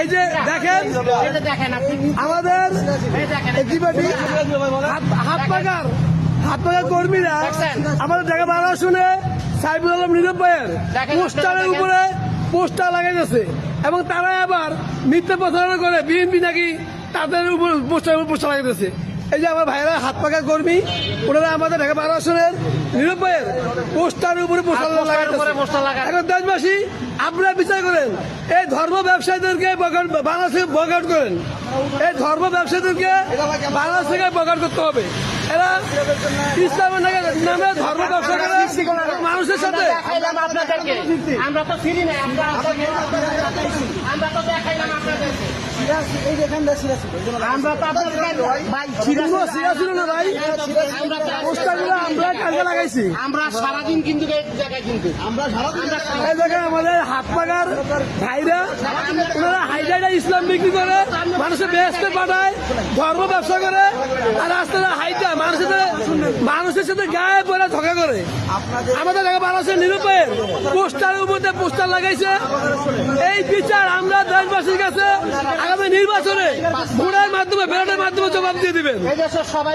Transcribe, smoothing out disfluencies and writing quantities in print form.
এই যে দেখেন আমাদের হাত পাকার কর্মীরা আমাদের জায়গা বাড়া শুনে সাইফুল আলম নীরব ভাইয়ের পোস্টারের উপরে পোস্টার লাগাইতেছে এবং তারা আবার মিথ্যা প্রচারণা করে বিএনপি নাকি তাদের উপর পোস্টার লাগাইতেছে। এই যে আমার ভাইরা হাত পাকার কর্মী ওনারা আমাদের ঢাকা বারো আসনের নীরব ভাইয়ের পোস্টারের উপরে পোস্টার লাগাইতেছে। এখন দেশবাসী আপনারা বিচার করেন, এই ধর্ম ব্যবসায়ীদেরকে বাংলাদেশ থেকে বয়কট করেন, এই ধর্ম ব্যবসায়ীদেরকে বাংলাদেশ থেকে বয়কট করতে হবে। এরা ইসলামের নামে ধর্ম ব্যবসা করে মানুষের সাথে আমরা তো ফিরি না, আমরা তো দেখাইলাম আপনাদের, আমরা তো ছিল না ভাই, পোস্টারগুলো আমরা কাজে লাগাইছি। আমরা সারাদিন কিন্তু কিন্তু এই দেখেন আমাদের হাত পাকার ভাইরা ওনারা হাইডাইডা ইসলাম বিক্রি করে মানুষের বেহেস্তে পাঠায়, ধর্ম ব্যবসা করে, আর রাস্তাটা হাইটা মানুষের সাথে গায়ে পড়ে ধোকা করে। আমাদের বাংলাদেশের নিরূপের পোস্টারের উপর পোস্টার লাগাইছে। এই বিচার আমরা দেশবাসীর কাছে আগামী নির্বাচনে ভোটের মাধ্যমে ব্যালটের মাধ্যমে জবাব দিয়ে দিবেন। সবাই